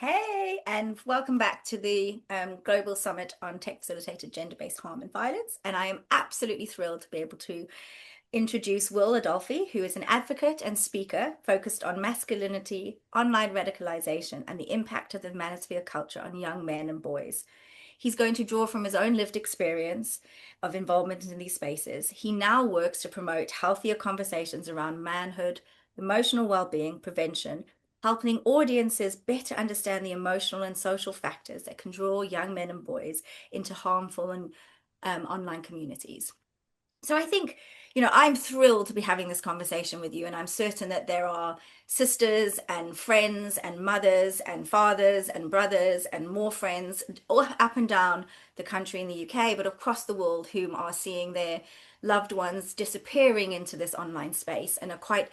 Hey, and welcome back to the Global Summit on Tech Facilitated Gender-Based Harm and Violence. And I am absolutely thrilled to be able to introduce Will Adolphy, who is an advocate and speaker focused on masculinity, online radicalisation, and the impact of the Manosphere culture on young men and boys. He's going to draw from his own lived experience of involvement in these spaces. He now works to promote healthier conversations around manhood, emotional well-being, prevention, helping audiences better understand the emotional and social factors that can draw young men and boys into harmful and online communities. So I think, I'm thrilled to be having this conversation with you, and I'm certain that there are sisters and friends and mothers and fathers and brothers and more friends all up and down the country in the UK, but across the world, whom are seeing their loved ones disappearing into this online space and are quite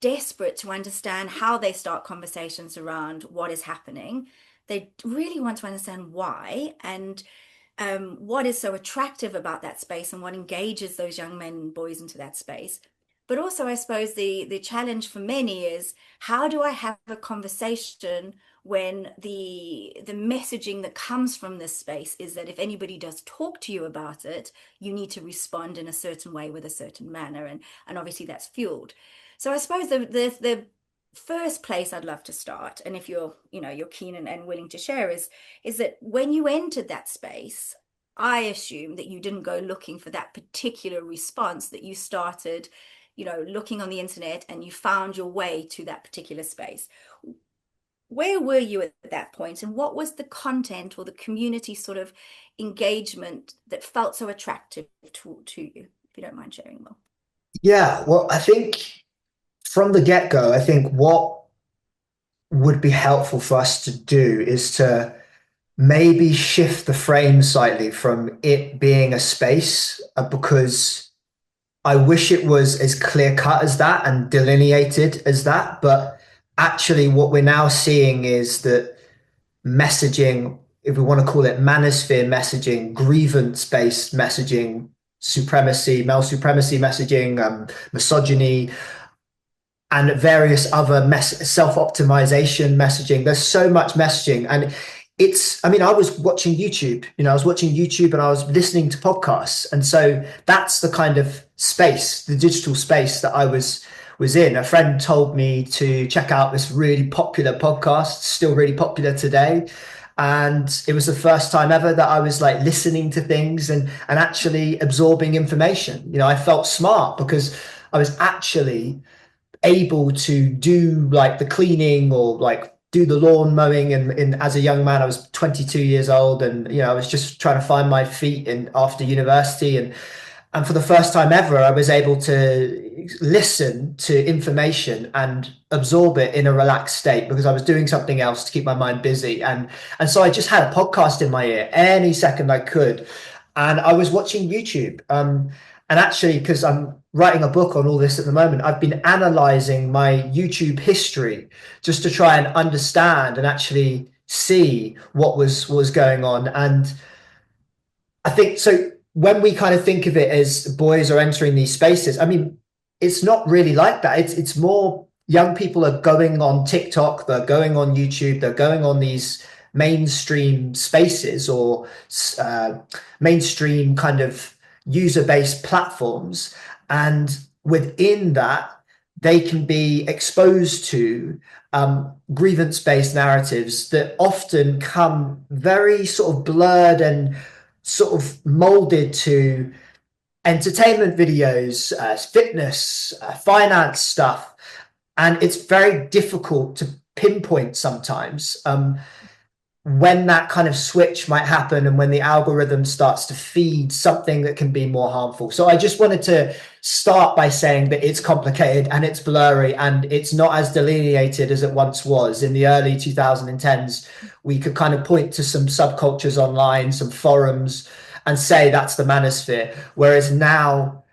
desperate to understand how they start conversations around what is happening. They really want to understand why and what is so attractive about that space and what engages those young men and boys into that space. But also, I suppose the challenge for many is, how do I have a conversation when the messaging that comes from this space is that if anybody does talk to you about it, you need to respond in a certain way with a certain manner, and obviously that's fueled. So I suppose the first place I'd love to start, and if you're keen and willing to share, is that when you entered that space, I assume that you didn't go looking for that particular response, that you started, looking on the internet and you found your way to that particular space. Where were you at that point, and what was the content or the community sort of engagement that felt so attractive to you, if you don't mind sharing, Will? Yeah, well, I think from the get-go, I think what would be helpful for us to do is to maybe shift the frame slightly from it being a space, because I wish it was as clear cut as that and delineated as that. But actually, what we're now seeing is that messaging, if we want to call it manosphere messaging, grievance-based messaging, supremacy, male supremacy messaging, misogyny, and various other self-optimization messaging. There's so much messaging, and I mean, I was watching YouTube, I was watching YouTube and I was listening to podcasts. And so that's the kind of space, the digital space that I was in. A friend told me to check out this really popular podcast, still really popular today. And it was the first time ever that I was like listening to things and actually absorbing information. I felt smart because I was actually able to do like the cleaning or like do the lawn mowing. And as a young man, I was 22 years old, and I was just trying to find my feet in after university. And for the first time ever, I was able to listen to information and absorb it in a relaxed state because I was doing something else to keep my mind busy. And so I just had a podcast in my ear any second I could. And I was watching YouTube. And actually, because I'm writing a book on all this at the moment, I've been analyzing my YouTube history just to try and understand and actually see what was going on. And I think so. When we kind of think of it as boys are entering these spaces, I mean, it's not really like that. It's more young people are going on TikTok, they're going on YouTube, they're going on these mainstream spaces or mainstream kind of user-based platforms, and within that, they can be exposed to grievance-based narratives that often come very sort of blurred and sort of molded to entertainment videos, fitness, finance stuff. And it's very difficult to pinpoint sometimes when that kind of switch might happen and when the algorithm starts to feed something that can be more harmful. So I just wanted to start by saying that it's complicated and it's blurry and it's not as delineated as it once was. In the early 2010s, we could kind of point to some subcultures online, some forums, and say that's the manosphere. Whereas now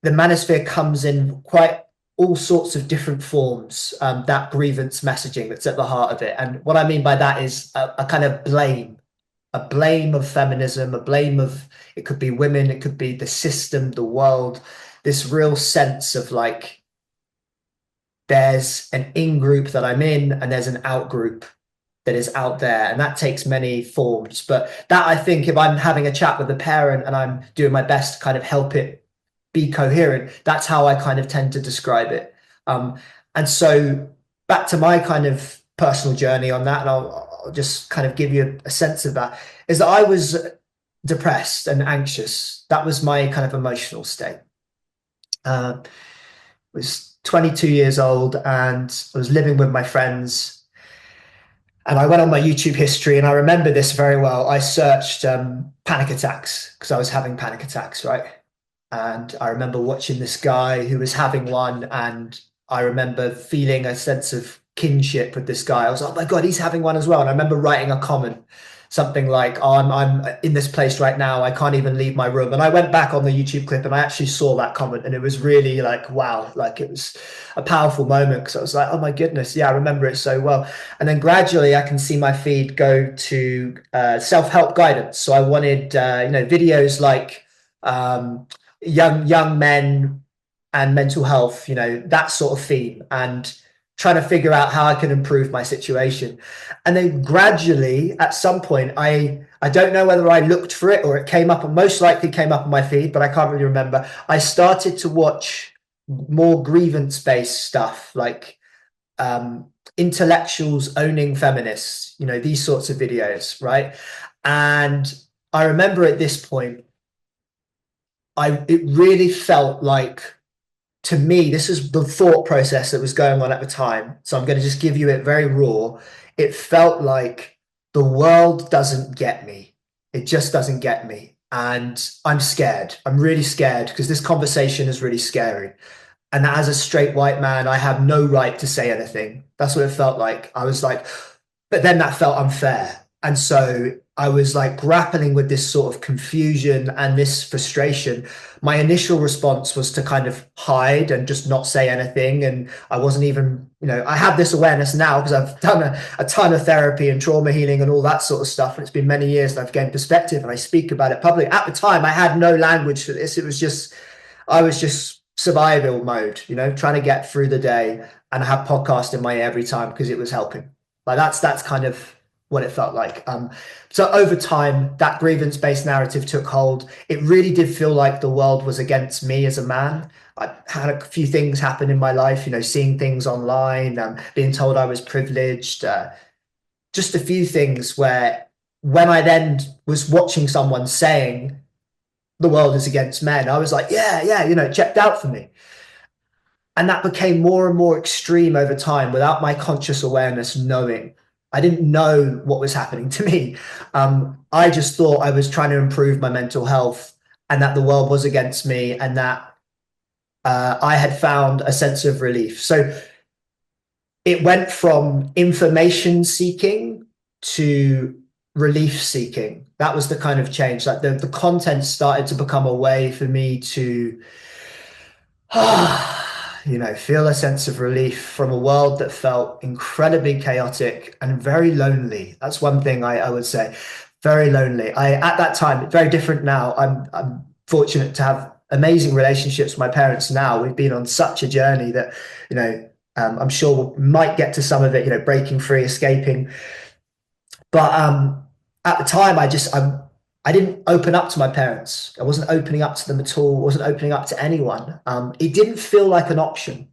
the manosphere comes in quite all sorts of different forms, that grievance messaging that's at the heart of it. And what I mean by that is a kind of a blame of feminism, a blame of, it could be women, it could be the system, the world, this real sense of like, there's an in group that I'm in and there's an out group. that is out there, and that takes many forms. But that, I think, if I'm having a chat with a parent and I'm doing my best to kind of help it be coherent, that's how I kind of tend to describe it. And so back to my kind of personal journey on that, and I'll just kind of give you a sense of that, is that I was depressed and anxious. That was my kind of emotional state. I was 22 years old and I was living with my friends. And I went on my YouTube history, and I remember this very well. I searched panic attacks because I was having panic attacks, right? And I remember watching this guy who was having one, and I remember feeling a sense of kinship with this guy. I was like, oh my God, he's having one as well. And I remember writing a comment, something like, oh, I'm in this place right now. I can't even leave my room. And I went back on the YouTube clip and I actually saw that comment, and it was really like, wow, like it was a powerful moment, because I was like, oh my goodness, yeah, I remember it so well. And then gradually I can see my feed go to self-help guidance. So I wanted, videos like, young men and mental health, that sort of theme, and trying to figure out how I can improve my situation. And then gradually, at some point, I don't know whether I looked for it or it came up, and most likely came up on my feed, but I can't really remember. I started to watch more grievance-based stuff, like intellectuals owning feminists, these sorts of videos, right? And I remember at this point, it really felt like, to me, this is the thought process that was going on at the time. So I'm going to just give you it very raw. It felt like the world doesn't get me. It just doesn't get me. And I'm scared. I'm really scared because this conversation is really scary. And as a straight white man, I have no right to say anything. That's what it felt like. I was like, but then that felt unfair. And so I was like grappling with this sort of confusion and this frustration. My initial response was to kind of hide and just not say anything. And I wasn't even, I have this awareness now because I've done a ton of therapy and trauma healing and all that sort of stuff. And it's been many years that I've gained perspective and I speak about it publicly. At the time, I had no language for this. I was just survival mode, trying to get through the day, and I have podcast in my ear every time because it was helping. Like that's kind of what it felt like. So over time, that grievance-based narrative took hold. It really did feel like the world was against me as a man. I had a few things happen in my life, seeing things online, being told I was privileged, just a few things where, when I then was watching someone saying the world is against men, I was like, yeah, it checked out for me. And that became more and more extreme over time without my conscious awareness knowing. I didn't know what was happening to me. I just thought I was trying to improve my mental health, and that the world was against me, and that I had found a sense of relief. So it went from information seeking to relief seeking. That was the kind of change. Like the content started to become a way for me to feel a sense of relief from a world that felt incredibly chaotic and very lonely. That's one thing I would say. Very lonely. At that time, very different now. I'm fortunate to have amazing relationships with my parents now. We've been on such a journey that, I'm sure we might get to some of it, breaking free, escaping. But at the time, I didn't open up to my parents. I wasn't opening up to them at all. I wasn't opening up to anyone. It didn't feel like an option.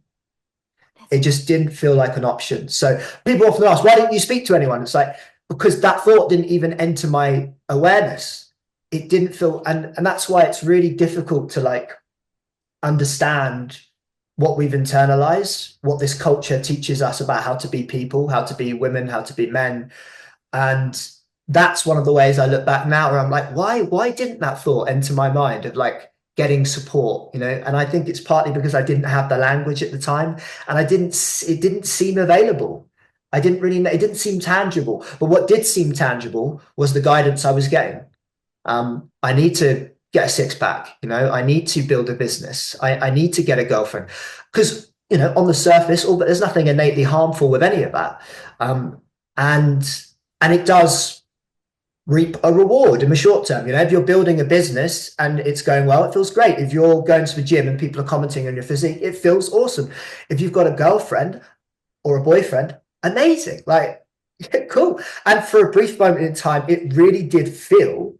It just didn't feel like an option. So people often ask, why didn't you speak to anyone? It's like, because that thought didn't even enter my awareness. It didn't feel, and that's why it's really difficult to like understand what we've internalized, what this culture teaches us about how to be people, how to be women, how to be men. And that's one of the ways I look back now where I'm like, why didn't that thought enter my mind of like getting support, And I think it's partly because I didn't have the language at the time, and it didn't seem available. It didn't seem tangible. But what did seem tangible was the guidance I was getting. I need to get a six pack, I need to build a business. I need to get a girlfriend, because, on the surface, but there's nothing innately harmful with any of that. And it does reap a reward in the short term. If you're building a business and it's going well, it feels great. If you're going to the gym and people are commenting on your physique, it feels awesome. If you've got a girlfriend or a boyfriend, amazing. Like, Cool. And for a brief moment in time, it really did feel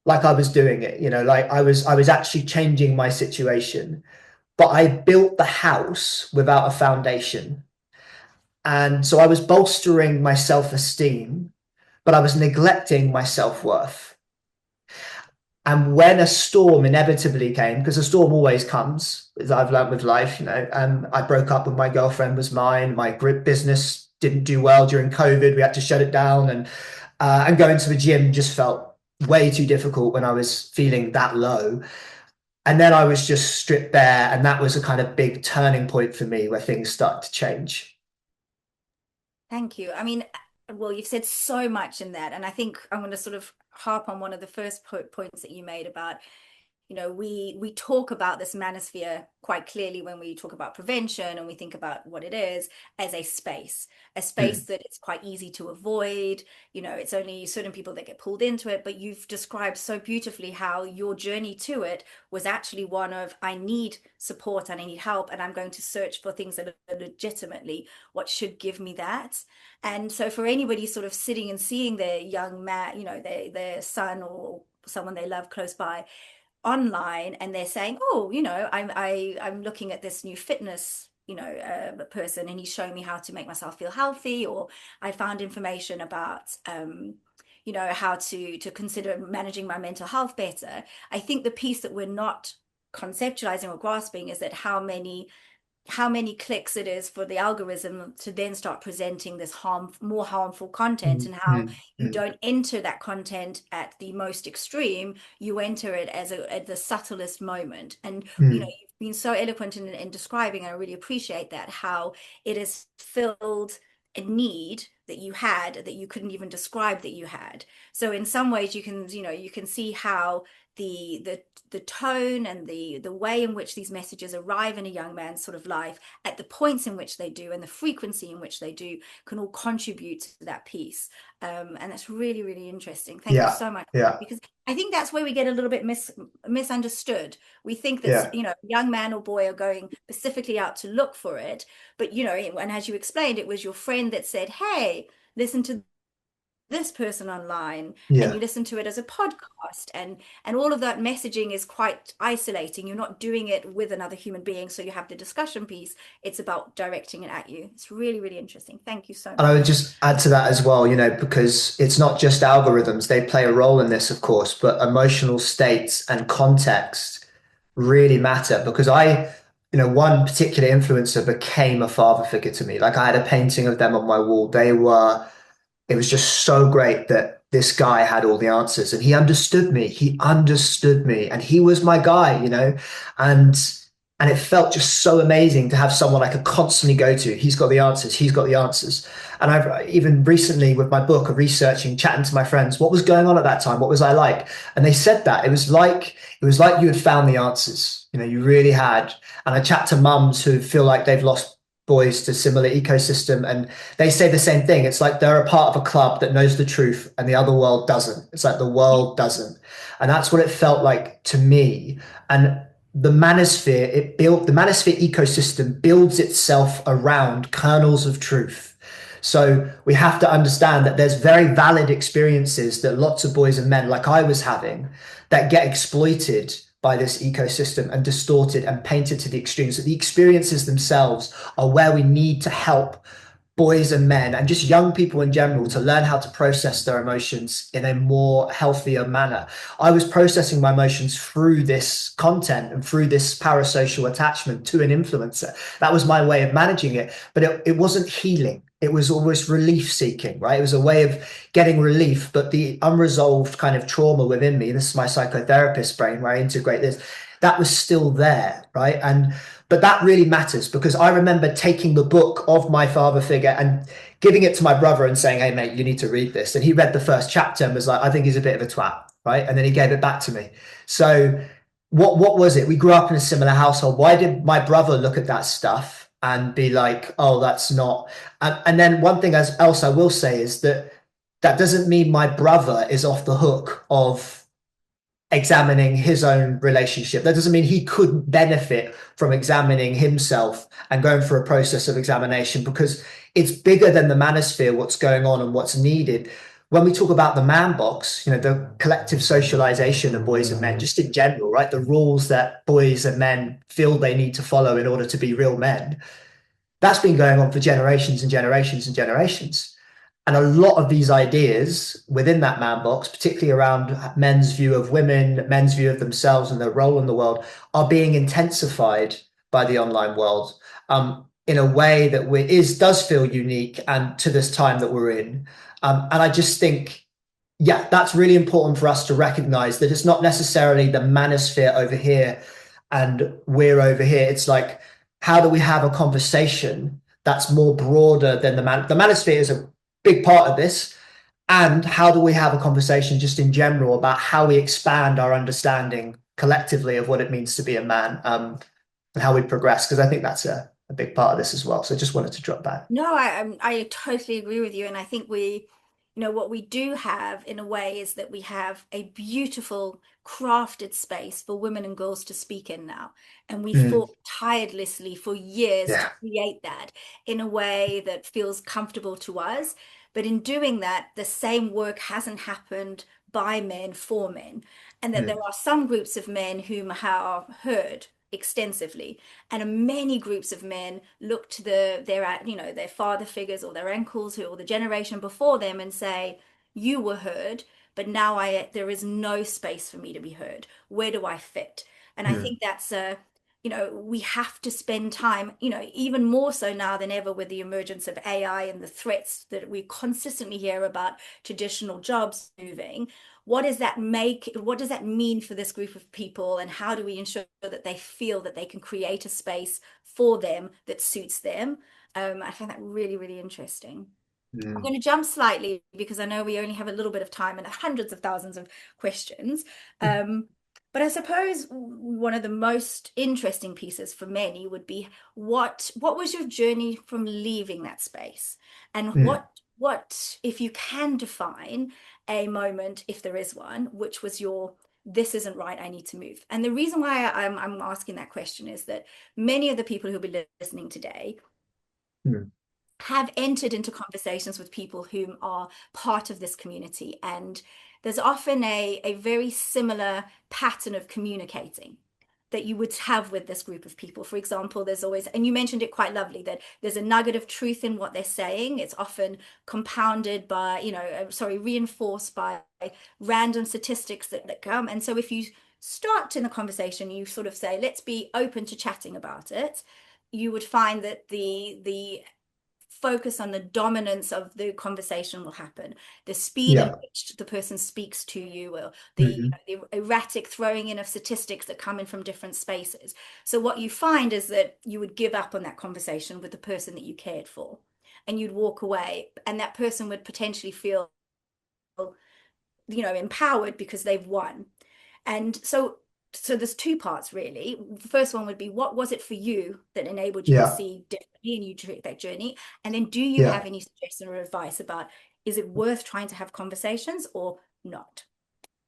like I was doing it, like I was actually changing my situation. But I built the house without a foundation. And so I was bolstering my self-esteem, but I was neglecting my self-worth. And when a storm inevitably came, because a storm always comes, as I've learned with life, I broke up with my girlfriend was mine. My grip business didn't do well during COVID. We had to shut it down, and going to the gym just felt way too difficult when I was feeling that low. And then I was just stripped bare, and that was a kind of big turning point for me where things started to change. Thank you. I mean, well, you've said so much in that, and I think I'm going to sort of harp on one of the first points that you made about, we talk about this manosphere quite clearly when we talk about prevention, and we think about what it is as a space Mm, that it's quite easy to avoid. It's only certain people that get pulled into it, but you've described so beautifully how your journey to it was actually one of, I need support and I need help, and I'm going to search for things that are legitimately what should give me that. And so for anybody sort of sitting and seeing their young man, their son or someone they love close by online, and they're saying, oh, I'm looking at this new fitness, person, and he's showing me how to make myself feel healthy, or I found information about how to consider managing my mental health better. I think the piece that we're not conceptualizing or grasping is that how many clicks it is for the algorithm to then start presenting this more harmful content, mm, and how mm, you mm, don't enter that content at the most extreme, you enter it at the subtlest moment. And mm. you've been so eloquent in describing, and I really appreciate that, how it has filled a need that you had that you couldn't even describe that you had. So in some ways you can see how the tone and the way in which these messages arrive in a young man's sort of life at the points in which they do, and the frequency in which they do, can all contribute to that piece. And that's really, really interesting. Thank you Yeah, so much, yeah, because I think that's where we get a little bit misunderstood. We think that, yeah, a young man or boy are going specifically out to look for it, but and as you explained, it was your friend that said, hey, listen to this person online, and you yeah. listen to it as a podcast, and all of that messaging is quite isolating. You're not doing it with another human being, so you have the discussion piece. It's about directing it at you. It's really, really interesting. Thank you so And I would much. just add to that as well, because it's not just algorithms, they play a role in this, of course, but emotional states and context really matter because one particular influencer became a father figure to me. Like I had a painting of them on my wall. It was just so great that this guy had all the answers and he understood me. He understood me and he was my guy, and and it felt just so amazing to have someone I could constantly go to. He's got the answers. He's got the answers. And I've even recently with my book of researching, chatting to my friends, what was going on at that time? What was I like? And they said that it was like you had found the answers. You really had. And I chat to mums who feel like they've lost boys to similar ecosystem and they say the same thing. It's like they're a part of a club that knows the truth and the other world doesn't. It's like the world doesn't. And that's what it felt like to me. And the manosphere ecosystem builds itself around kernels of truth. So we have to understand that there's very valid experiences that lots of boys and men like I was having that get exploited by this ecosystem and distorted and painted to the extremes. So the experiences themselves are where we need to help boys and men and just young people in general to learn how to process their emotions in a more healthier manner. I was processing my emotions through this content and through this parasocial attachment to an influencer. That was my way of managing it, but it wasn't healing. It was almost relief seeking, right? It was a way of getting relief, but the unresolved kind of trauma within me, this is my psychotherapist brain where I integrate this, that was still there, right? And but that really matters because I remember taking the book of my father figure and giving it to my brother and saying, hey, mate, you need to read this. And he read the first chapter and was like, I think he's a bit of a twat. Right. And then he gave it back to me. So what was it? We grew up in a similar household. Why did my brother look at that stuff and be like, oh, that's not. And then one thing else I will say is that doesn't mean my brother is off the hook of examining his own relationship. That doesn't mean he couldn't benefit from examining himself and going through a process of examination because it's bigger than the manosphere, what's going on and what's needed. When we talk about the man box, the collective socialization of boys and men, just in general, right? The rules that boys and men feel they need to follow in order to be real men, that's been going on for generations and generations and generations. And a lot of these ideas within that man box, particularly around men's view of women, men's view of themselves and their role in the world, are being intensified by the online world in a way that does feel unique and to this time that we're in. And I just think, yeah, that's really important for us to recognize that it's not necessarily the manosphere over here and we're over here. It's like, how do we have a conversation that's more broader than the manosphere is a big part of this, and how do we have a conversation just in general about how we expand our understanding collectively of what it means to be a man, and how we progress, because I think that's a big part of this as well. So I just wanted to drop that. No, I totally agree with you, and I think what we do have in a way is that we have a beautiful crafted space for women and girls to speak in now, and we Mm, fought tirelessly for years to yeah. create that in a way that feels comfortable to us. But in doing that, the same work hasn't happened by men for men, and that there Mm, are some groups of men whom are heard extensively, and many groups of men look to their father figures or their uncles or the generation before them and say, you were heard, but now I there is no space for me to be heard. Where do I fit? And I mm, think that's a we have to spend time, even more so now than ever with the emergence of AI and the threats that we consistently hear about traditional jobs moving. What does that mean for this group of people, and how do we ensure that they feel that they can create a space for them that suits them? I find that really, really interesting. I'm mm, going to jump slightly because I know we only have a little bit of time and hundreds of thousands of questions. Um, but I suppose one of the most interesting pieces for many would be what was your journey from leaving that space, and mm, what if you can define a moment, if there is one, which was your this isn't right, I need to move. And the reason why I'm asking that question is that many of the people who'll be listening today mm. have entered into conversations with people who are part of this community. And there's often a very similar pattern of communicating that you would have with this group of people. For example, there's always, and you mentioned it quite lovely, that there's a nugget of truth in what they're saying. It's often compounded by, reinforced by random statistics that come. And so if you start in the conversation, you sort of say, let's be open to chatting about it, you would find that the focus on the dominance of the conversation will happen. The speed in Yeah. which the person speaks to you, or Mhm. the erratic throwing in of statistics that come in from different spaces. So what you find is that you would give up on that conversation with the person that you cared for, and you'd walk away, and that person would potentially feel, empowered because they've won. And so there's two parts really. The first one would be, what was it for you that enabled you to Yeah. see differently and you to take that journey? And then do you Yeah. have any suggestion or advice about, is it worth trying to have conversations or not?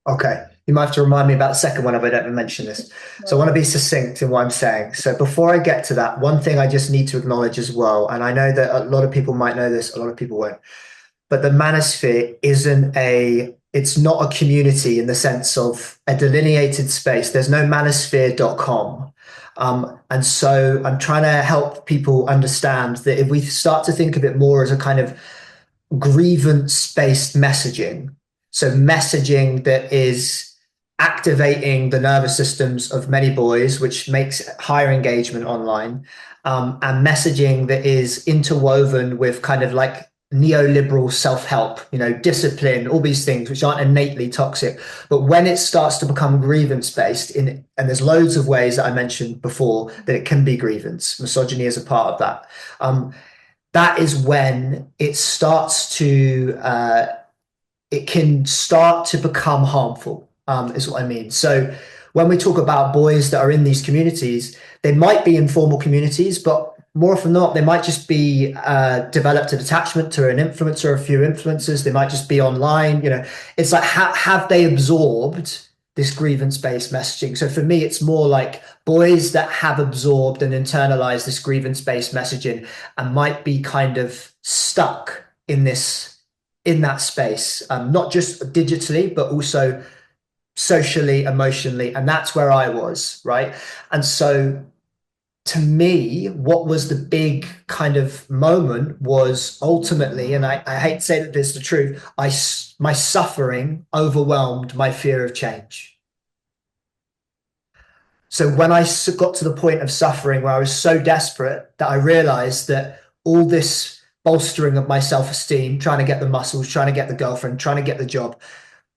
Okay. You might have to remind me about the second one if I don't mention this. So I want to No. be succinct in what I'm saying. So before I get to that, one thing I just need to acknowledge as well, and I know that a lot of people might know this, a lot of people won't, but the manosphere it's not a community in the sense of a delineated space. There's no manosphere.com. And so I'm trying to help people understand that if we start to think of it more as a kind of grievance-based messaging, so messaging that is activating the nervous systems of many boys, which makes higher engagement online, and messaging that is interwoven with kind of like neoliberal self-help, discipline, all these things which aren't innately toxic. But when it starts to become grievance-based, and there's loads of ways that I mentioned before that it can be grievance, misogyny is a part of that. That is when it can start to become harmful, is what I mean. So when we talk about boys that are in these communities, they might be informal communities, but more often than not, they might just be developed an attachment to an influencer, a few influencers. They might just be online. It's like, have they absorbed this grievance-based messaging. So for me, it's more like boys that have absorbed and internalized this grievance-based messaging and might be kind of stuck in that space, not just digitally, but also socially, emotionally. And that's where I was, right? And so to me, what was the big kind of moment was ultimately, and I hate to say that this is the truth, my suffering overwhelmed my fear of change. So when I got to the point of suffering where I was so desperate that I realized that all this bolstering of my self-esteem, trying to get the muscles, trying to get the girlfriend, trying to get the job,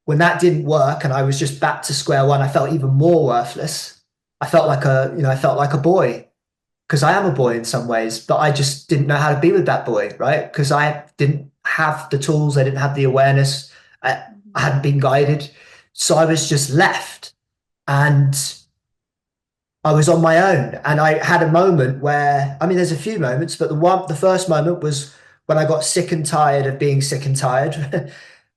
when that didn't work and I was just back to square one, I felt even more worthless. I felt like a boy, because I am a boy in some ways, but I just didn't know how to be with that boy, right? Because I didn't have the tools, I didn't have the awareness, I hadn't been guided. So I was just left and I was on my own. And I had a moment where, I mean, there's a few moments, but the first moment was when I got sick and tired of being sick and tired.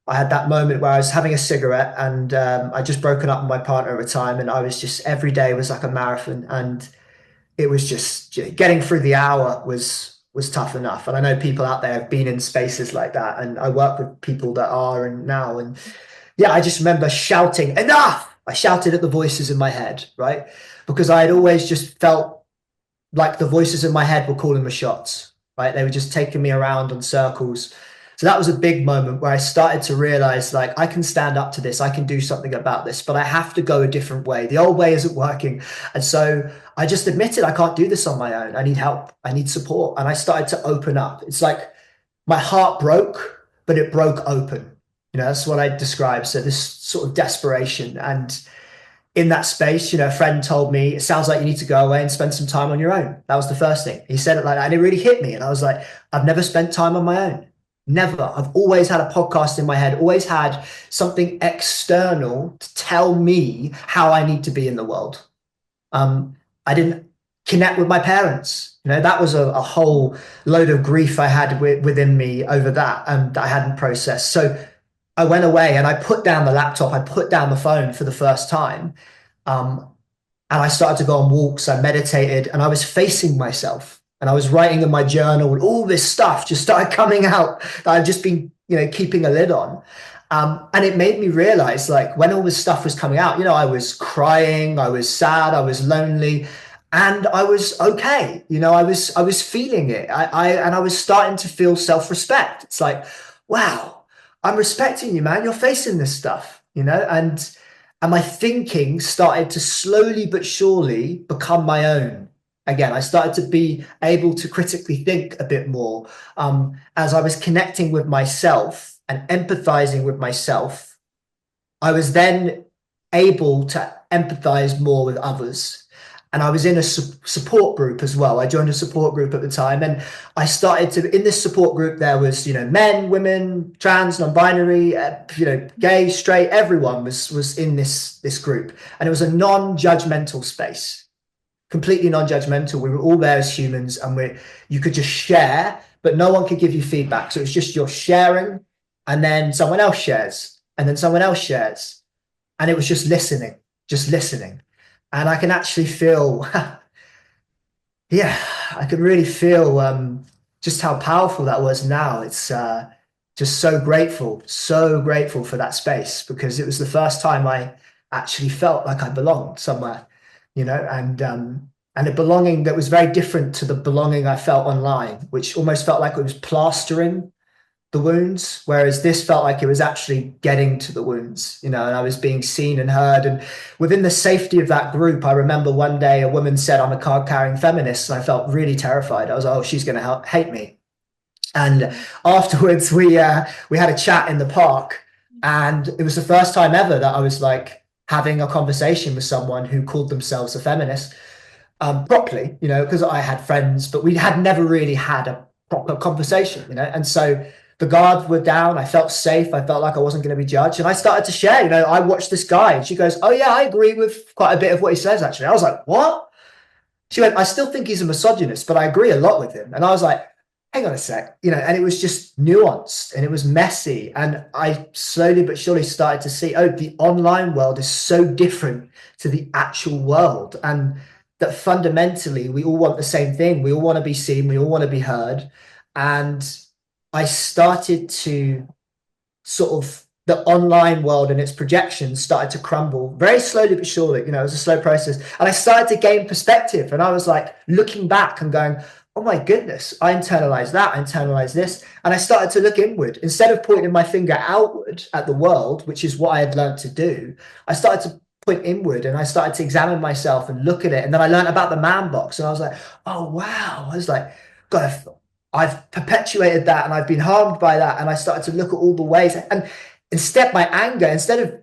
I had that moment where I was having a cigarette and I just broken up with my partner at the time. And I was just, every day was like a marathon. And it was just getting through the hour was tough enough. And I know people out there have been in spaces like that, and I work with people that are and now. And yeah, I just remember shouting, enough. I shouted at the voices in my head, right? Because I had always just felt like the voices in my head were calling the shots, right? They were just taking me around in circles. So that was a big moment where I started to realize, like, I can stand up to this, I can do something about this, but I have to go a different way. The old way isn't working. And so I just admitted I can't do this on my own. I need help. I need support. And I started to open up. It's like my heart broke, but it broke open. That's what I describe. So this sort of desperation. And in that space, a friend told me, it sounds like you need to go away and spend some time on your own. That was the first thing. He said it like that, and it really hit me. And I was like, I've never spent time on my own. Never. I've always had a podcast in my head, always had something external to tell me how I need to be in the world. I didn't connect with my parents. That was a whole load of grief I had within me over that, and I hadn't processed. So I went away and I put down the laptop, I put down the phone for the first time. And I started to go on walks, I meditated, and I was facing myself. And I was writing in my journal, and all this stuff just started coming out that I've just been, keeping a lid on. And it made me realize, like, when all this stuff was coming out, I was crying, I was sad, I was lonely, and I was okay. I was feeling it. And I was starting to feel self-respect. It's like, wow, I'm respecting you, man. You're facing this stuff, and my thinking started to slowly but surely become my own. Again, I started to be able to critically think a bit more, as I was connecting with myself and empathizing with myself. I was then able to empathize more with others. And I was in a support group as well. I joined a support group at the time, and I started to, in this support group, there was, men, women, trans, non-binary, gay, straight, everyone was in this group. And it was a non-judgmental space, completely non-judgmental. We were all there as humans, and you could just share, but no one could give you feedback. So it's just you're sharing, and then someone else shares, and then someone else shares. And it was just listening. And I can actually feel, yeah, I can really feel just how powerful that was now. It's just so grateful for that space, because it was the first time I actually felt like I belonged somewhere, and a belonging that was very different to the belonging I felt online, which almost felt like it was plastering the wounds, whereas this felt like it was actually getting to the wounds, and I was being seen and heard. And within the safety of that group, I remember one day a woman said, "I'm a card-carrying feminist," and I felt really terrified. I was like, oh, she's going to hate me. And afterwards, we had a chat in the park, and it was the first time ever that I was like having a conversation with someone who called themselves a feminist, properly, because I had friends, but we had never really had a proper conversation, and so the guards were down. I felt safe. I felt like I wasn't going to be judged. And I started to share, I watched this guy, and she goes, "Oh yeah, I agree with quite a bit of what he says, actually." I was like, "What?" She went, "I still think he's a misogynist, but I agree a lot with him." And I was like, hang on a sec, and it was just nuanced and it was messy. And I slowly but surely started to see, oh, the online world is so different to the actual world. And that fundamentally we all want the same thing. We all want to be seen, we all want to be heard. And I started to sort of the online world and its projections started to crumble very slowly but surely. It was a slow process. And I started to gain perspective. And I was like looking back and going, oh my goodness, I internalized that, I internalized this. And I started to look inward. Instead of pointing my finger outward at the world, which is what I had learned to do, I started to point inward and I started to examine myself and look at it. And then I learned about the man box. And I was like, oh wow. I was like, God, I've perpetuated that and I've been harmed by that. And I started to look at all the ways. And instead, my anger, instead of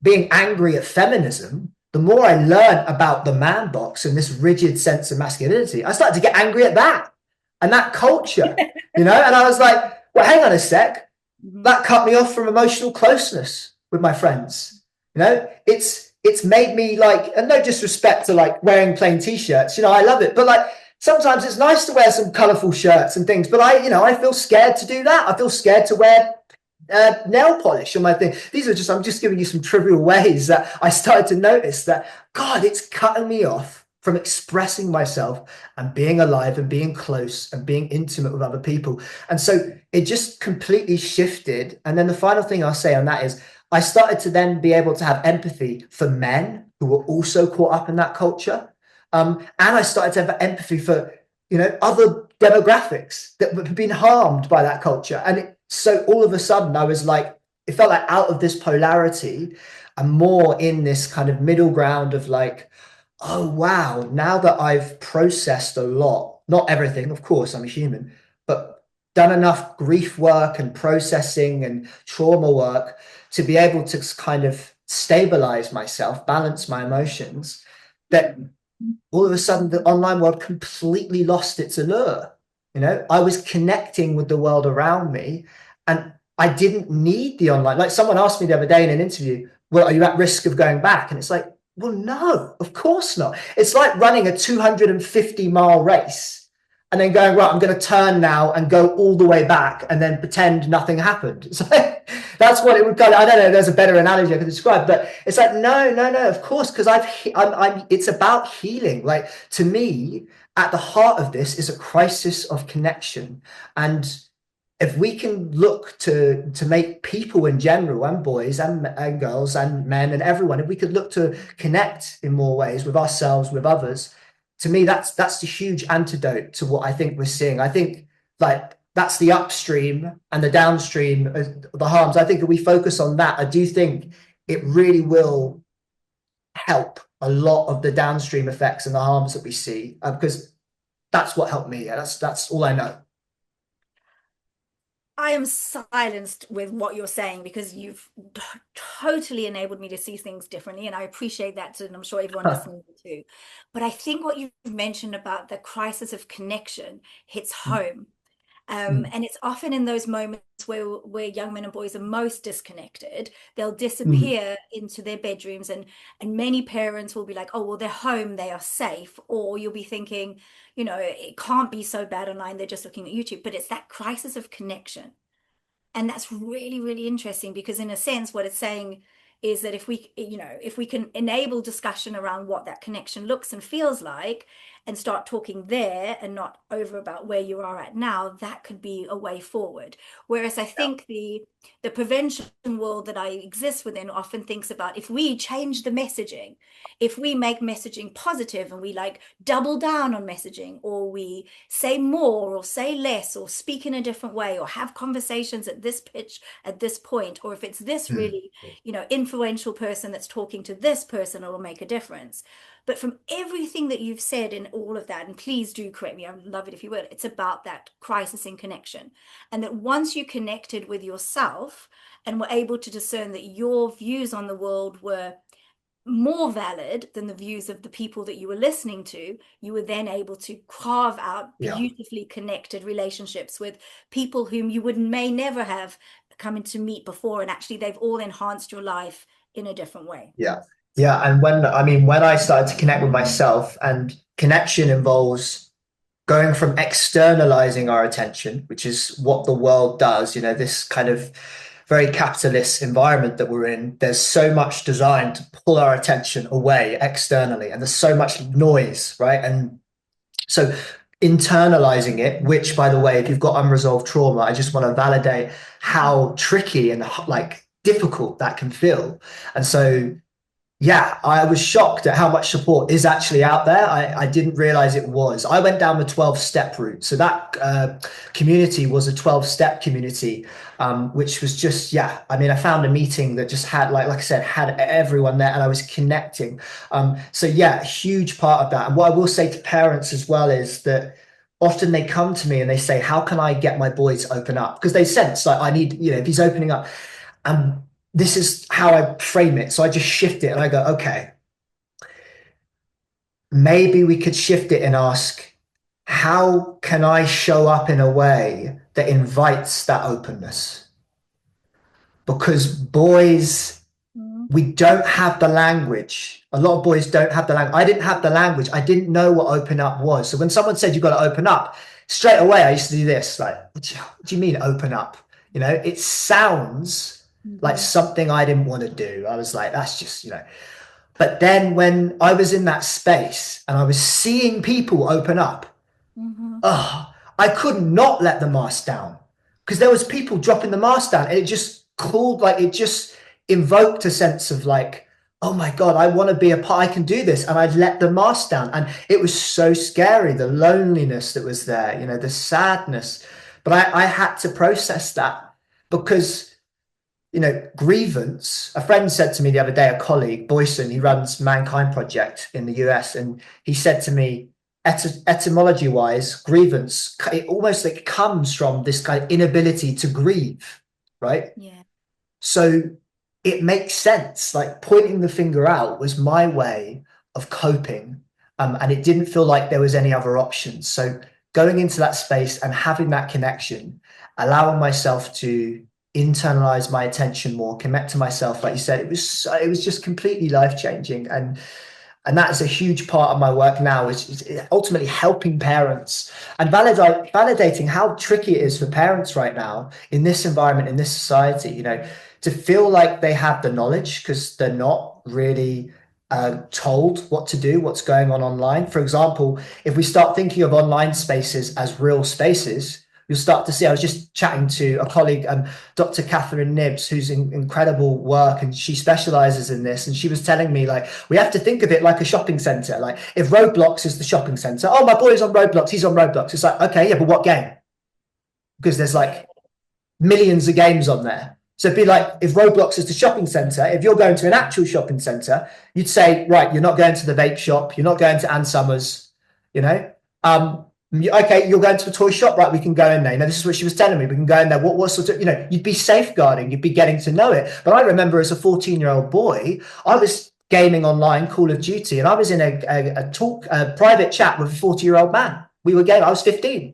being angry at feminism, the more I learned about the man box and this rigid sense of masculinity, I started to get angry at that and that culture, And I was like, well, hang on a sec. Mhm. That cut me off from emotional closeness with my friends. It's made me like, and no disrespect to like wearing plain t-shirts, I love it. But like sometimes it's nice to wear some colorful shirts and things, but I feel scared to do that. I feel scared to wear nail polish on my thing. I'm just giving you some trivial ways that I started to notice that, God, it's cutting me off from expressing myself and being alive and being close and being intimate with other people. And so it just completely shifted. And then the final thing I'll say on that is I started to then be able to have empathy for men who were also caught up in that culture. And I started to have empathy for, other demographics that have been harmed by that culture. So all of a sudden I was like, it felt like out of this polarity and more in this kind of middle ground of like, oh, wow, now that I've processed a lot, not everything, of course, I'm a human, but done enough grief work and processing and trauma work to be able to kind of stabilize myself, balance my emotions, that all of a sudden the online world completely lost its allure. I was connecting with the world around me and I didn't need the online. Like someone asked me the other day in an interview, well, are you at risk of going back? And it's like, well, no, of course not. It's like running a 250-mile race and then going, right, I'm going to turn now and go all the way back and then pretend nothing happened. So that's what it would kind of, I don't know, there's a better analogy I could describe, but it's like, no, of course, because it's about healing. Like to me, at the heart of this is a crisis of connection. And if we can look to make people in general and boys and girls and men and everyone, if we could look to connect in more ways with ourselves, with others, to me, that's the huge antidote to what I think we're seeing. I think like that's the upstream and the downstream, the harms. I think if we focus on that, I do think it really will help a lot of the downstream effects and the harms that we see, because that's what helped me. Yeah, that's all I know. I am silenced with what you're saying because you've totally enabled me to see things differently, and I appreciate that, and I'm sure everyone listening too. But I think what you've mentioned about the crisis of connection hits home. Mm, And it's often in those moments where young men and boys are most disconnected, they'll mm, disappear into their bedrooms, and many parents will be like, oh, well, they're home, they are safe. Or you'll be thinking, it can't be so bad online, they're just looking at YouTube. But it's that crisis of connection. And that's really, really interesting because in a sense, what it's saying is that if we can enable discussion around what that connection looks and feels like and start talking there and not over about where you are at now, that could be a way forward. Whereas I yeah, think the prevention world that I exist within often thinks about, if we change the messaging, if we make messaging positive and we like double down on messaging, or we say more or say less or speak in a different way or have conversations at this pitch at this point, or if it's this mm, really influential person that's talking to this person, it'll make a difference. But from everything that you've said in all of that, and please do correct me, I would love it if you would, it's about that crisis in connection. And that once you connected with yourself and were able to discern that your views on the world were more valid than the views of the people that you were listening to, you were then able to carve out yeah. beautifully connected relationships with people whom you would may never have come in to meet before. And actually, they've all enhanced your life in a different way. Yeah. Yeah. And when I started to connect with myself, and connection involves going from externalizing our attention, which is what the world does, this kind of very capitalist environment that we're in, there's so much designed to pull our attention away externally, and there's so much noise, right? And so internalizing it, which by the way, if you've got unresolved trauma, I just want to validate how tricky and like difficult that can feel. And so yeah, I was shocked at how much support is actually out there. I didn't realize it was. I went down the 12-step route. So that community was a 12-step community, which was just, yeah, I mean, I found a meeting that just had, like I said, had everyone there and I was connecting. So yeah, a huge part of that. And what I will say to parents as well is that often they come to me and they say, how can I get my boy to open up? Because they sense like I need, if he's opening up. And this is how I frame it. So I just shift it and I go, okay, maybe we could shift it and ask, how can I show up in a way that invites that openness? Because boys, Mm, we don't have the language. A lot of boys don't have the language. I didn't have the language. I didn't know what open up was. So when someone said you've got to open up, straight away I used to do this. Like, what do you mean open up? It sounds like mhm, something I didn't want to do. I was like, that's just. But then when I was in that space and I was seeing people open up, mhm, I could not let the mask down because there was people dropping the mask down and it just called, like, it just invoked a sense of like, oh my God, I want to be a part, I can do this. And I'd let the mask down. And it was so scary, the loneliness that was there, the sadness. But I had to process that because grievance. A friend said to me the other day, a colleague, Boyson, he runs Mankind Project in the US, and he said to me, etymology wise, grievance, it almost like comes from this kind of inability to grieve, right? yeah. So it makes sense. Like pointing the finger out was my way of coping. And it didn't feel like there was any other options. So going into that space and having that connection, allowing myself to internalize my attention more, connect to myself, like you said, it was just completely life changing. And that is a huge part of my work now is ultimately helping parents and validating how tricky it is for parents right now in this environment, in this society, to feel like they have the knowledge because they're not really told what to do, what's going on online. For example, if we start thinking of online spaces as real spaces, you'll start to see. I was just chatting to a colleague, Dr. Catherine Nibbs, who's in incredible work, and she specializes in this. And she was telling me, like, we have to think of it like a shopping center. Like, if Roblox is the shopping center, oh, my boy's on Roblox, he's on Roblox. It's like, okay, yeah, but what game? Because there's Yeah. like millions of games on there. So it'd be like if Roblox is the shopping center, if you're going to an actual shopping center, you'd say, right, you're not going to the vape shop, you're not going to Ann Summers, you know. Okay, you're going to a toy shop, right? We can go in there. This is what she was telling me. We can go in there. What sort of, you'd be safeguarding, you'd be getting to know it. But I remember as a 14-year-old boy, I was gaming online Call of Duty, and I was in a private chat with a 40-year-old man. We were gaming. I was 15.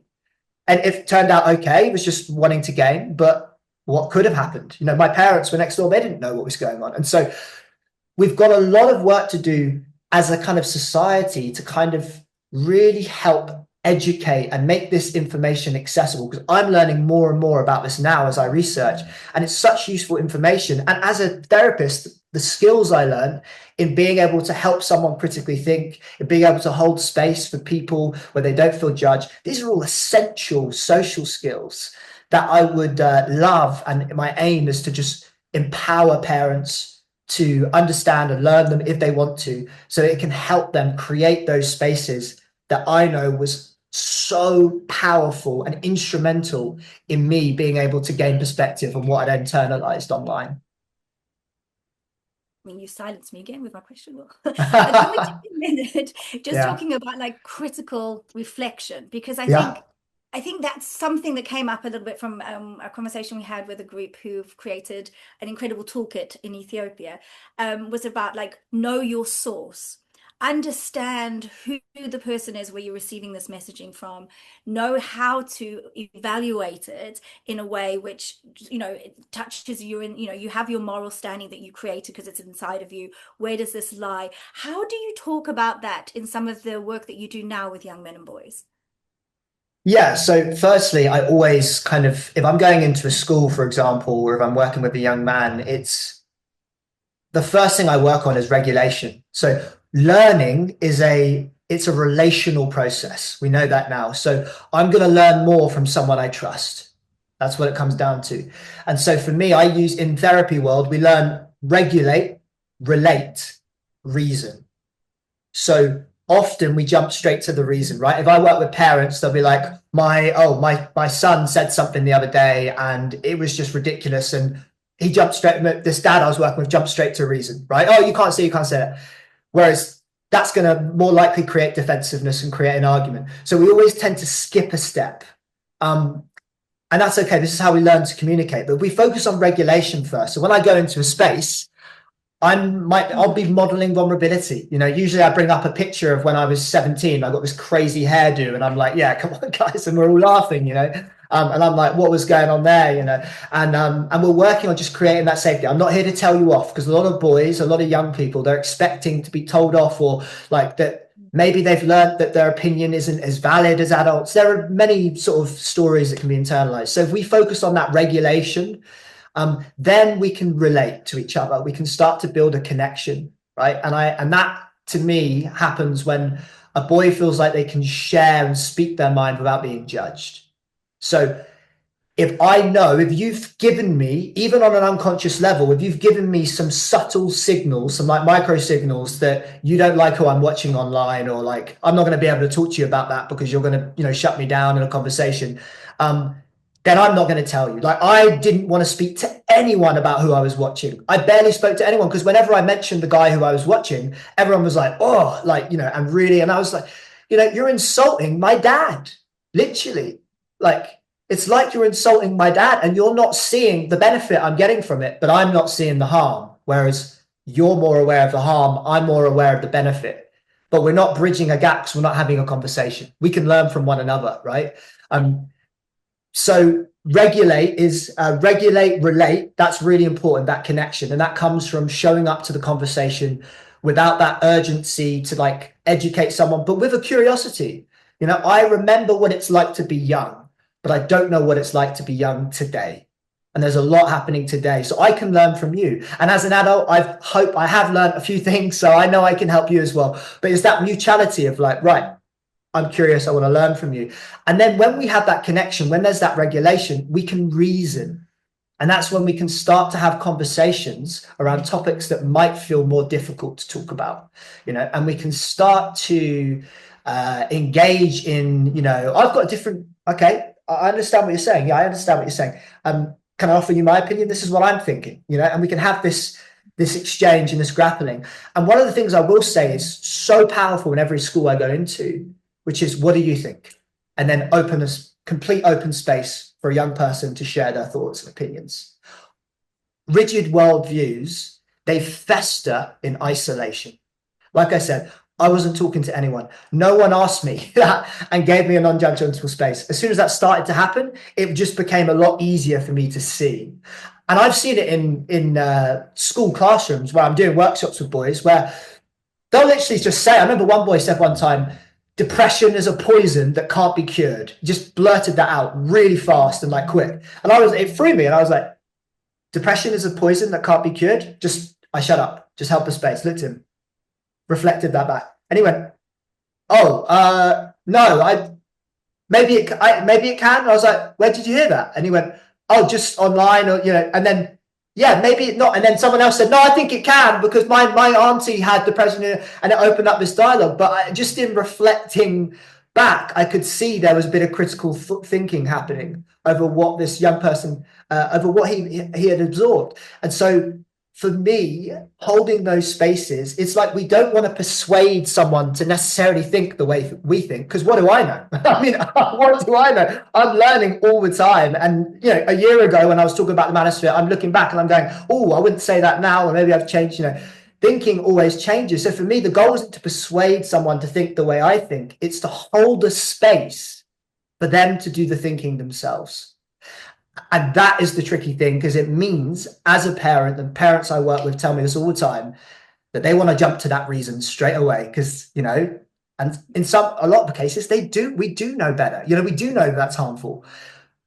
And it turned out okay, it was just wanting to game, but what could have happened? My parents were next door, they didn't know what was going on. And so we've got a lot of work to do as a kind of society to kind of really help educate and make this information accessible, because I'm learning more and more about this now as I research, and it's such useful information. And as a therapist, the skills I learned in being able to help someone critically think, in being able to hold space for people where they don't feel judged, these are all essential social skills that I would love. And my aim is to just empower parents to understand and learn them if they want to, so it can help them create those spaces that I know was so powerful and instrumental in me being able to gain perspective on what I'd internalized online. I mean, you silenced me again with my question, Will. Can we take a minute just Yeah. talking about like critical reflection? Because Yeah. I think that's something that came up a little bit from a conversation we had with a group who've created an incredible toolkit in Ethiopia. Was about like know your source, understand who the person is where you're receiving this messaging from, know how to evaluate it in a way which it touches you, and you have your moral standing that you created because it's inside of you. Where does this lie? How do you talk about that in some of the work that you do now with young men and boys? Yeah, so firstly, I always kind of, if I'm going into a school, for example, or if I'm working with a young man, it's the first thing I work on is regulation. So learning is it's a relational process. We know that now. So I'm going to learn more from someone I trust. That's what it comes down to. And so for me, I use in therapy world, we learn regulate, relate, reason. So often we jump straight to the reason, right? If I work with parents, they'll be like, my son said something the other day and it was just ridiculous. And he jumped straight, this dad I was working with jumped straight to reason, right? Oh, you can't say that. Whereas that's going to more likely create defensiveness and create an argument. So we always tend to skip a step. Um, and that's okay. This is how we learn to communicate. But we focus on regulation first. So when I go into a space, I'll be modeling vulnerability. You know, usually I bring up a picture of when I was 17. I got this crazy hairdo, and I'm like, yeah, come on, guys, and we're all laughing, you know. And I'm like, what was going on there, you know? And we're working on just creating that safety. I'm not here to tell you off because a lot of boys, a lot of young people, they're expecting to be told off or like that. Maybe they've learned that their opinion isn't as valid as adults. There are many sort of stories that can be internalized. So if we focus on that regulation, then we can relate to each other. We can start to build a connection, right? And that to me happens when a boy feels like they can share and speak their mind without being judged. So if you've given me, even on an unconscious level, if you've given me some subtle signals, some like micro signals that you don't like who I'm watching online, or like I'm not going to be able to talk to you about that because you're going to, shut me down in a conversation, um, then I'm not going to tell you. Like I didn't want to speak to anyone about who I was watching. I barely spoke to anyone because whenever I mentioned the guy who I was watching, everyone was like, oh, like, and I was like, you're insulting my dad, literally. Like, it's like you're insulting my dad and you're not seeing the benefit I'm getting from it, but I'm not seeing the harm. Whereas you're more aware of the harm, I'm more aware of the benefit. But we're not bridging a gap because we're not having a conversation. We can learn from one another, right? So regulate, relate. That's really important, that connection. And that comes from showing up to the conversation without that urgency to like educate someone, but with a curiosity. I remember what it's like to be young, but I don't know what it's like to be young today. And there's a lot happening today. So I can learn from you. And as an adult, I have learned a few things. So I know I can help you as well. But it's that mutuality of like, right, I'm curious, I want to learn from you. And then when we have that connection, when there's that regulation, we can reason. And that's when we can start to have conversations around topics that might feel more difficult to talk about, and we can start to engage in, I've got a different, okay, I understand what you're saying. Yeah, I understand what you're saying. Can I offer you my opinion? This is what I'm thinking, and we can have this exchange and this grappling. And one of the things I will say is so powerful in every school I go into, which is, what do you think? And then open a complete open space for a young person to share their thoughts and opinions. Rigid worldviews, they fester in isolation. Like I said, I wasn't talking to anyone. No one asked me that and gave me a non-judgmental space. As soon as that started to happen, it just became a lot easier for me to see. And I've seen it in school classrooms where I'm doing workshops with boys where they'll literally just say, I remember one boy said one time, depression is a poison that can't be cured. Just blurted that out really fast and like quick. And it threw me and I was like, depression is a poison that can't be cured? I shut up. Just held the space, looked at him, reflected that back. And he went, oh, no, maybe it can. And I was like, where did you hear that? And he went, oh, just online or, and then, yeah, maybe not. And then someone else said, no, I think it can because my auntie had depression and it opened up this dialogue. But just in reflecting back, I could see there was a bit of critical thinking happening over what this young person, over what he had absorbed. And so for me, holding those spaces, it's like we don't want to persuade someone to necessarily think the way we think, because what do I know? I mean, what do I know? I'm learning all the time. And, a year ago when I was talking about the Manosphere, I'm looking back and I'm going, oh, I wouldn't say that now, or maybe I've changed, Thinking always changes. So for me, the goal isn't to persuade someone to think the way I think. It's to hold a space for them to do the thinking themselves. And that is the tricky thing, because it means, as a parent, and parents I work with tell me this all the time, that they want to jump to that reason straight away because, And in a lot of the cases, we do know better. We do know that's harmful.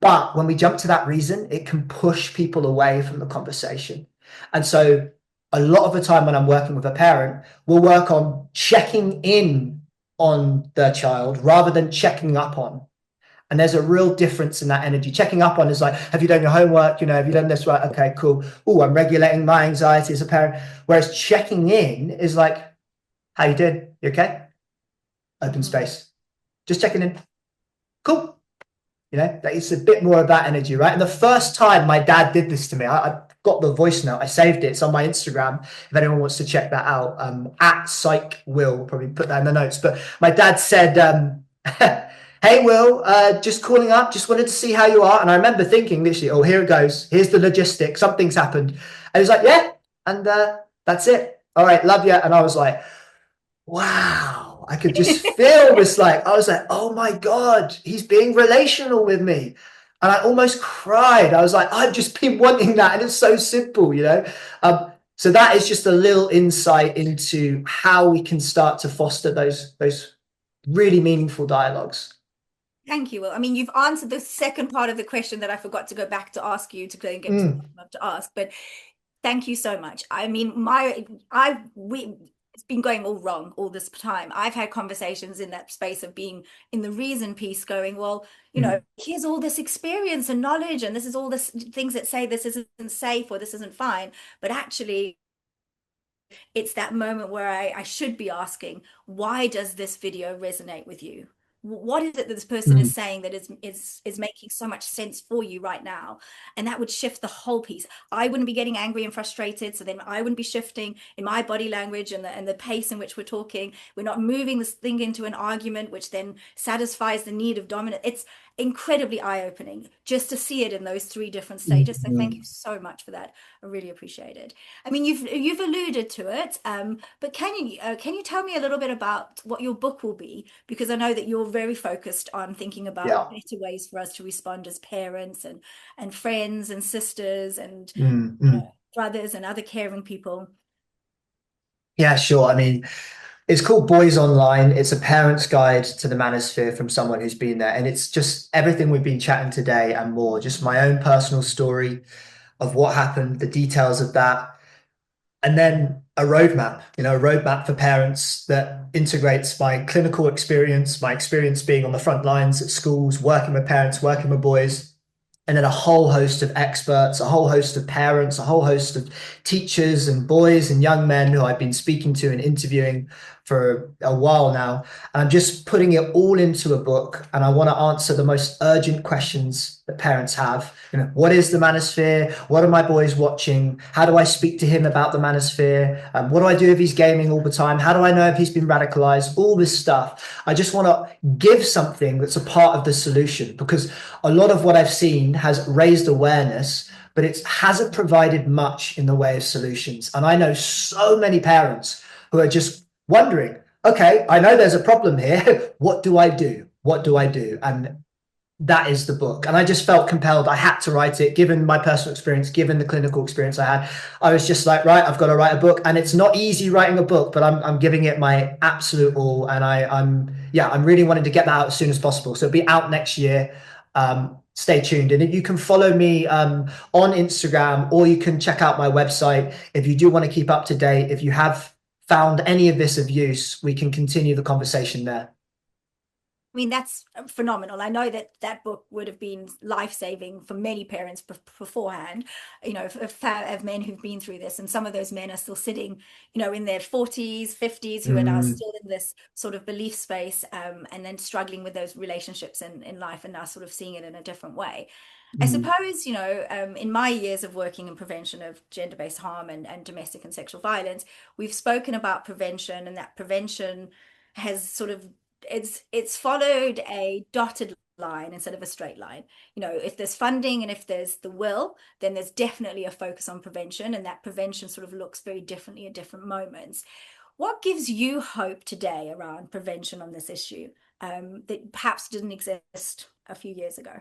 But when we jump to that reason, it can push people away from the conversation. And so a lot of the time when I'm working with a parent, we'll work on checking in on their child rather than checking up on. And there's a real difference in that energy. Checking up on is like, have you done your homework? Have you done this right? Okay, cool. Oh, I'm regulating my anxiety as a parent. Whereas checking in is like, how you doing? You okay? Open Mhm. space. Just checking in. Cool. It's a bit more of that energy, right? And the first time my dad did this to me, I got the voice note. I saved it. It's on my Instagram. If anyone wants to check that out, at Psych Will, probably put that in the notes. But my dad said, "Hey Will, just calling up. Just wanted to see how you are." And I remember thinking, literally, "Oh, here it goes. Here's the logistics. Something's happened." And he was like, "Yeah," and that's it. All right, love you. And I was like, wow, I could just feel this. Like, I was like, oh my God, he's being relational with me. And I almost cried. I was like, I've just been wanting that. And it's so simple. So that is just a little insight into how we can start to foster those really meaningful dialogues. Thank you, Will. I mean, you've answered the second part of the question that I forgot to go back to ask you to go and get to the Mm, bottom of to ask, but thank you so much. I mean, it's been going all wrong all this time. I've had conversations in that space of being in the reason piece going, well, mm, here's all this experience and knowledge, and this is all this things that say this isn't safe or this isn't fine. But actually, it's that moment where I should be asking, why does this video resonate with you? What is it that this person is mm, saying that is making so much sense for you right now? And that would shift the whole piece. I wouldn't be getting angry and frustrated, so then I wouldn't be shifting in my body language and the pace in which we're talking. We're not moving this thing into an argument, which then satisfies the need of dominance. It's incredibly eye-opening just to see it in those three different mm, stages. So thank you mm. so much for that. I really appreciate it. I mean, you've alluded to it, but can you tell me a little bit about what your book will be? Because I know that you're very focused on thinking about Yeah. better ways for us to respond as parents and friends and sisters and Mm, mm. brothers and other caring people. Yeah, sure. I mean, it's called Boys Online. It's a parent's guide to the Manosphere from someone who's been there. And it's just everything we've been chatting today and more, just my own personal story of what happened, the details of that, and then a roadmap for parents that integrates my clinical experience, my experience being on the front lines at schools, working with parents, working with boys, and then a whole host of experts, a whole host of parents, a whole host of teachers and boys and young men who I've been speaking to and interviewing for a while now. And I'm just putting it all into a book. And I want to answer the most urgent questions that parents have. What is the manosphere? What are my boys watching? How do I speak to him about the manosphere? What do I do if he's gaming all the time? How do I know if he's been radicalized? All this stuff. I just want to give something that's a part of the solution, because a lot of what I've seen has raised awareness, but it hasn't provided much in the way of solutions. And I know so many parents who are just wondering, okay, I know there's a problem here. What do I do? What do I do? And that is the book. And I just felt compelled. I had to write it, given my personal experience, given the clinical experience I had. I was just like, right, I've got to write a book. And it's not easy writing a book, but I'm giving it my absolute all. And I'm really wanting to get that out as soon as possible. So it'll be out next year. Stay tuned. And you can follow me on Instagram, or you can check out my website if you do want to keep up to date. If you have found any of this of use, we can continue the conversation there. I mean, that's phenomenal. I know that that book would have been life-saving for many parents beforehand, of men who've been through this. And some of those men are still sitting, in their 40s, 50s, who are now Mm, still in this sort of belief space, and then struggling with those relationships in life and now sort of seeing it in a different way. I mm, suppose, in my years of working in prevention of gender-based harm and domestic and sexual violence, we've spoken about prevention, and that prevention has sort of it's followed a dotted line instead of a straight line. If there's funding and if there's the will, then there's definitely a focus on prevention, and that prevention sort of looks very differently at different moments. What gives you hope today around prevention on this issue, that perhaps didn't exist a few years ago?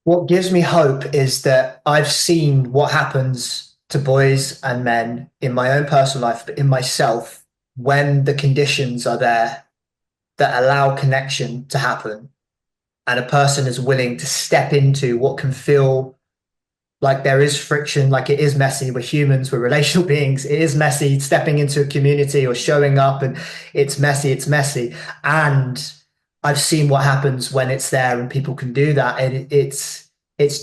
What gives me hope is that I've seen what happens to boys and men in my own personal life, but in myself, when the conditions are there that allow connection to happen, and a person is willing to step into what can feel like there is friction, like it is messy. We're humans, we're relational beings. It is messy stepping into a community or showing up, and it's messy, it's messy. And I've seen what happens when it's there and people can do that. And it's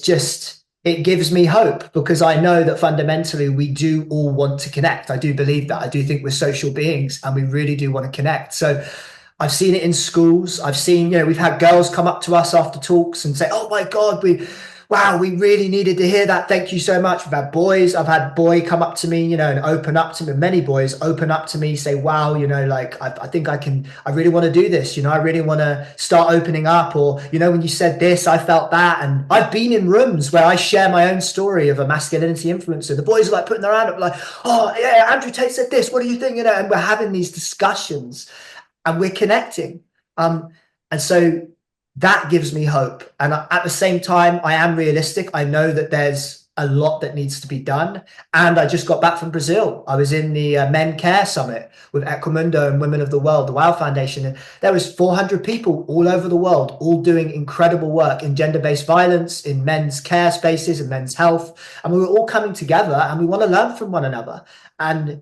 just, it gives me hope because I know that fundamentally we do all want to connect. I do believe that. I do think we're social beings and we really do want to connect. So I've seen it in schools. I've seen, we've had girls come up to us after talks and say, "Oh my God, wow, we really needed to hear that. Thank you so much." We've had boys. I've had boy come up to me, and open up to me. Many boys open up to me, say, "Wow, like I think I really want to do this. I really want to start opening up." Or, when you said this, I felt that. And I've been in rooms where I share my own story of a masculinity influencer. The boys are like putting their hand up, like, "Oh yeah, Andrew Tate said this. What do you think?" And we're having these discussions and we're connecting. And so that gives me hope. And at the same time, I am realistic. I know that there's a lot that needs to be done. And I just got back from Brazil. I was in the Men Care Summit with Equimundo and Women of the World, the WOW Foundation. And there was 400 people all over the world, all doing incredible work in gender-based violence, in men's care spaces, and men's health. And we were all coming together and we want to learn from one another. And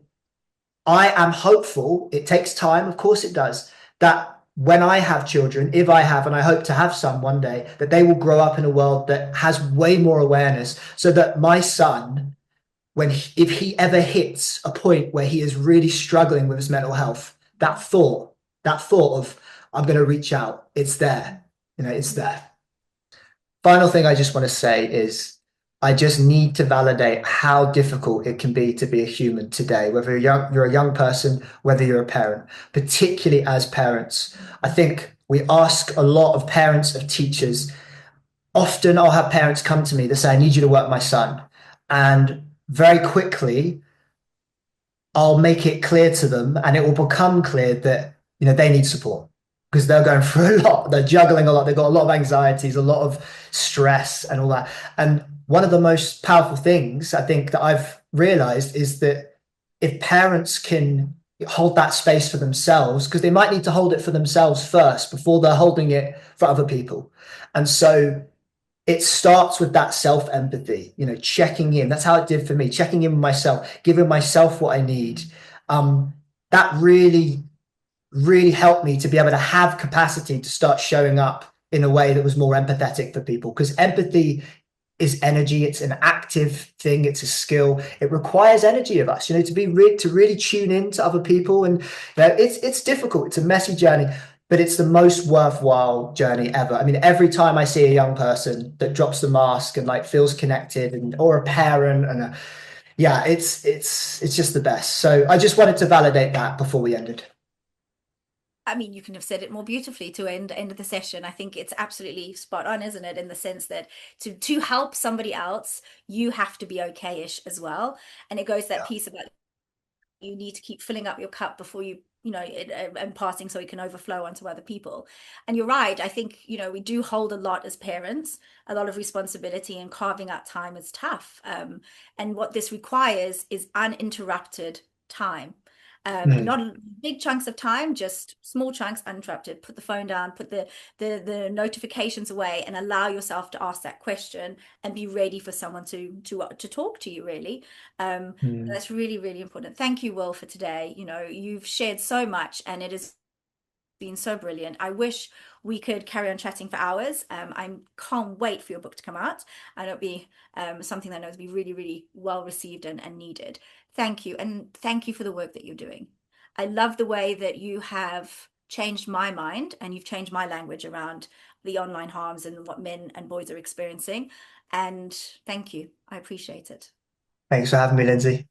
I am hopeful. It takes time, of course it does, that when I have children, if I have, and I hope to have some one day, that they will grow up in a world that has way more awareness so that my son, if he ever hits a point where he is really struggling with his mental health, that thought of, I'm going to reach out, it's there, it's there. Final thing I just want to say is I just need to validate how difficult it can be to be a human today, whether you're a young person, whether you're a parent, particularly as parents. I think we ask a lot of parents, of teachers. Often I'll have parents come to me that say, "I need you to work my son." And very quickly, I'll make it clear to them and it will become clear that, they need support because they're going through a lot. They're juggling a lot. They've got a lot of anxieties, a lot of stress and all that. And one of the most powerful things I think that I've realized is that if parents can hold that space for themselves, because they might need to hold it for themselves first before they're holding it for other people. And so it starts with that self-empathy, checking in. That's how it did for me, checking in with myself, giving myself what I need. Um, that really, really helped me to be able to have capacity to start showing up in a way that was more empathetic for people. Because empathy is energy. It's an active thing. It's a skill. It requires energy of us, to really tune in to other people. And it's difficult. It's a messy journey, but it's the most worthwhile journey ever. I mean, every time I see a young person that drops the mask and like feels connected, or a parent, and yeah, it's just the best. So I just wanted to validate that before we ended. I mean, you can have said it more beautifully to end of the session. I think it's absolutely spot on, isn't it? In the sense that to help somebody else, you have to be okay-ish as well. And it goes that Yeah. piece about you need to keep filling up your cup before and passing so it can overflow onto other people. And you're right. I think, we do hold a lot as parents, a lot of responsibility, and carving out time is tough. And what this requires is uninterrupted time. Mm, Not big chunks of time, just small chunks uninterrupted. Put the phone down, put the notifications away, and allow yourself to ask that question and be ready for someone to talk to you, really. mm. That's really, really important. Thank you, Will, for today. You've shared so much and it has been so brilliant. I wish we could carry on chatting for hours. I can't wait for your book to come out and it'll be something that I know will be really, really well received and needed. Thank you. And thank you for the work that you're doing. I love the way that you have changed my mind and you've changed my language around the online harms and what men and boys are experiencing. And thank you. I appreciate it. Thanks for having me, Lindsay.